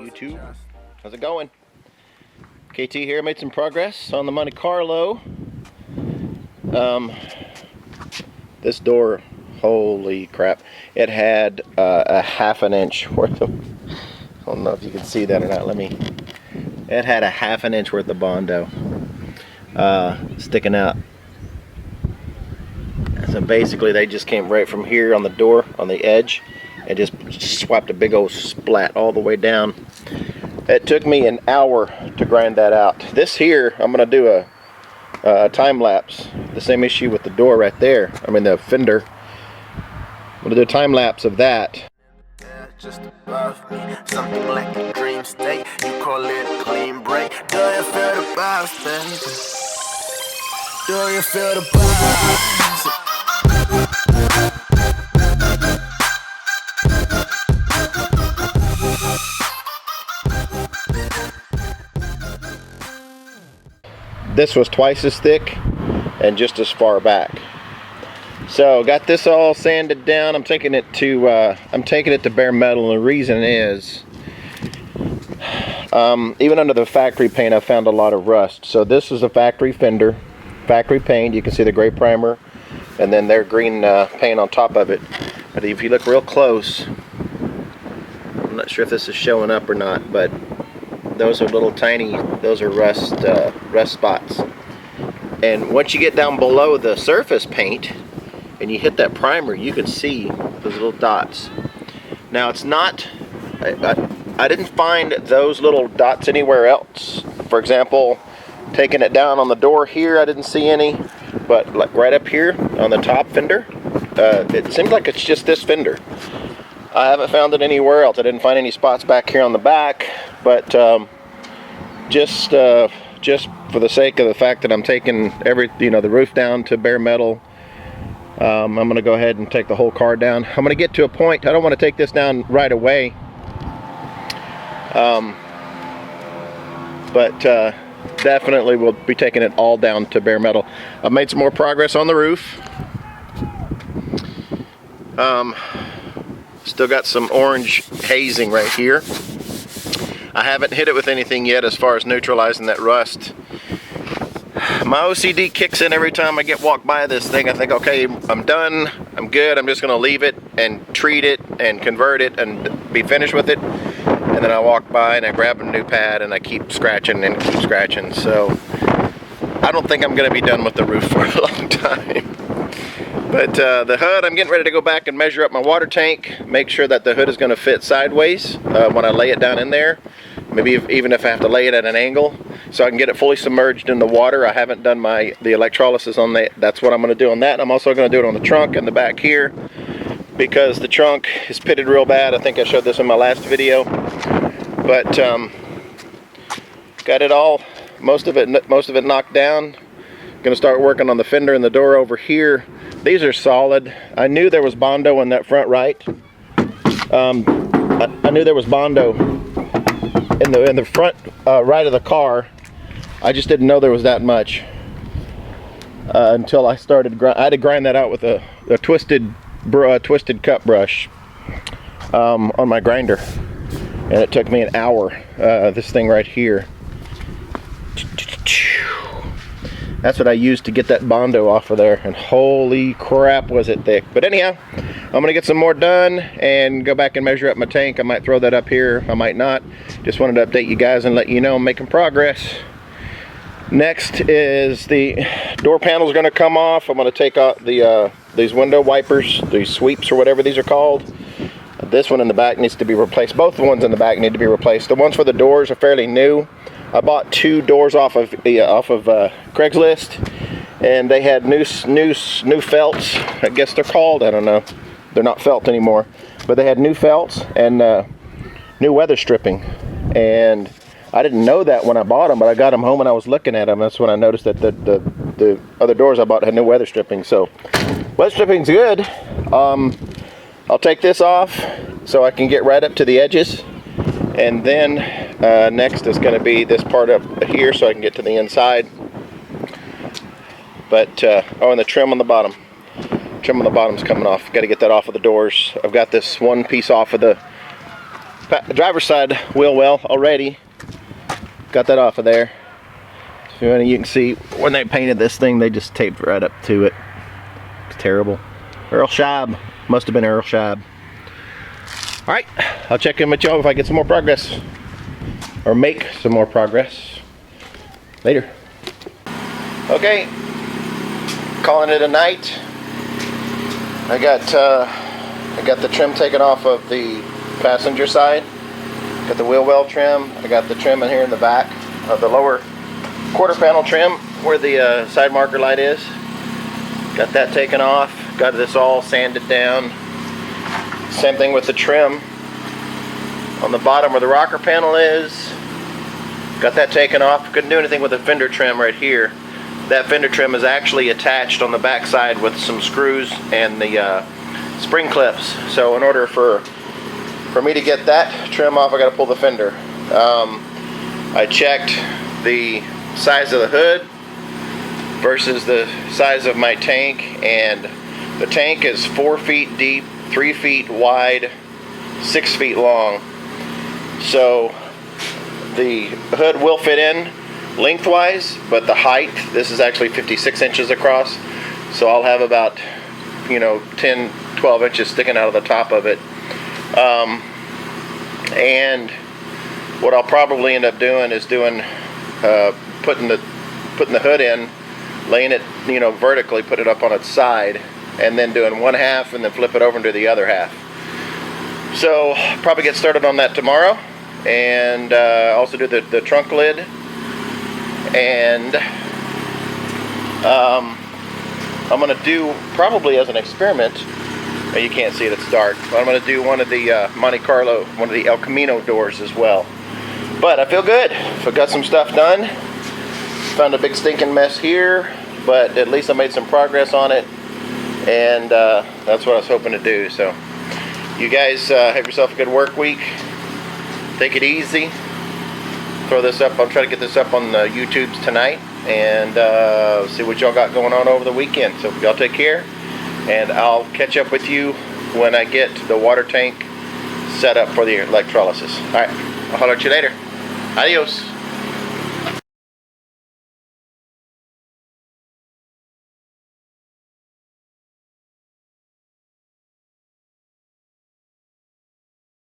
YouTube, how's it going? KT here. Made some progress on the Monte Carlo. This door, holy crap, it had a half an inch worth of, I don't know if you can see that or not, it had a half an inch worth of Bondo sticking out. So basically they just came right from here on the door, on the edge, and just swapped a big old splat all the way down. It took me an hour to grind that out. This here, I'm gonna do a time lapse. The same issue with the door right there. I mean the fender. I'm gonna do a time lapse of that. Just above me, something like a dream state. You call it a clean break. Do you feel the vibes, baby? Do you feel the vibes? This was twice as thick and just as far back. So got this all sanded down. I'm taking it to bare metal, and the reason is even under the factory paint I found a lot of rust. So this is a factory fender, factory paint. You can see the gray primer and then their green paint on top of it. But if you look real close, I'm not sure if this is showing up or not, but those are little tiny, those are rust spots. And once you get down below the surface paint and you hit that primer, you can see those little dots. Now it's not, I didn't find those little dots anywhere else. For example, taking it down on the door here, I didn't see any, but like right up here on the top fender, it seems like it's just this fender. I haven't found it anywhere else. I didn't find any spots back here on the back, but just for the sake of the fact that I'm taking the roof down to bare metal, I'm going to go ahead and take the whole car down. I'm going to get to a point, I don't want to take this down right away, but definitely we'll be taking it all down to bare metal. I've made some more progress on the roof. Still got some orange hazing right here. I haven't hit it with anything yet as far as neutralizing that rust. My OCD kicks in every time I walk by this thing. I think, okay, I'm done, I'm good, I'm just gonna leave it and treat it and convert it and be finished with it. And then I walk by and I grab a new pad and I keep scratching and keep scratching. So I don't think I'm gonna be done with the roof for a long time. But the hood, I'm getting ready to go back and measure up my water tank, make sure that the hood is going to fit sideways when I lay it down in there. Maybe even if I have to lay it at an angle, so I can get it fully submerged in the water. I haven't done the electrolysis on that. That's what I'm going to do on that. I'm also going to do it on the trunk and the back here, because the trunk is pitted real bad. I think I showed this in my last video. But got it all, most of it knocked down. Going to start working on the fender and the door over here. These are solid. I knew there was Bondo in that front right. I knew there was Bondo in the front right of the car. I just didn't know there was that much until I started. I had to grind that out with a twisted cut brush on my grinder, and it took me an hour. This thing right here. That's what I used to get that Bondo off of there, and holy crap was it thick. But anyhow, I'm gonna get some more done and go back and measure up my tank. I might throw that up here, I might not. Just wanted to update you guys and let you know I'm making progress. Next is the door panel's gonna come off. I'm gonna take out these window wipers, these sweeps or whatever these are called. This one in the back needs to be replaced. Both the ones in the back need to be replaced. The ones for the doors are fairly new. I bought 2 doors off of Craigslist, and they had new felts. I guess they're called. I don't know. They're not felt anymore, but they had new felts and new weather stripping. And I didn't know that when I bought them, but I got them home and I was looking at them. That's when I noticed that the other doors I bought had new weather stripping. So weather stripping's good. I'll take this off so I can get right up to the edges, and then Next is going to be this part up here so I can get to the inside. But, oh, and the trim on the bottom. Trim on the bottom's coming off. Got to get that off of the doors. I've got this one piece off of the driver's side wheel well already. Got that off of there. So you can see when they painted this thing, they just taped right up to it. It's terrible. Earl Scheib. Must have been Earl Scheib. Alright, I'll check in with y'all if I get some more progress. Or make some more progress. Later. Okay. Calling it a night. I got the trim taken off of the passenger side. Got the wheel well trim. I got the trim in here in the back of the lower quarter panel trim where the side marker light is. Got that taken off. Got this all sanded down. Same thing with the trim on the bottom where the rocker panel is. Got that taken off. Couldn't do anything with the fender trim right here. That fender trim is actually attached on the back side with some screws and the spring clips. So in order for me to get that trim off, I got to pull the fender. I checked the size of the hood versus the size of my tank, and the tank is 4 feet deep, 3 feet wide, 6 feet long. So the hood will fit in lengthwise, but the height, this is actually 56 inches across, so I'll have about 10, 12 inches sticking out of the top of it. And what I'll probably end up doing is putting the hood in, laying it vertically, put it up on its side, and then doing one half and then flip it over and do the other half. So probably get started on that tomorrow, and also do the trunk lid. And I'm going to do, probably as an experiment, you can't see it, it's dark, but I'm going to do one of the Monte Carlo, one of the El Camino doors as well. But I feel good. I got some stuff done. Found a big stinking mess here, but at least I made some progress on it, and that's what I was hoping to do. So you guys have yourself a good work week. Take it easy. Throw this up. I'll try to get this up on the YouTubes tonight, and see what y'all got going on over the weekend. So y'all take care, and I'll catch up with you when I get the water tank set up for the electrolysis. All right, I'll holler at you later. Adios.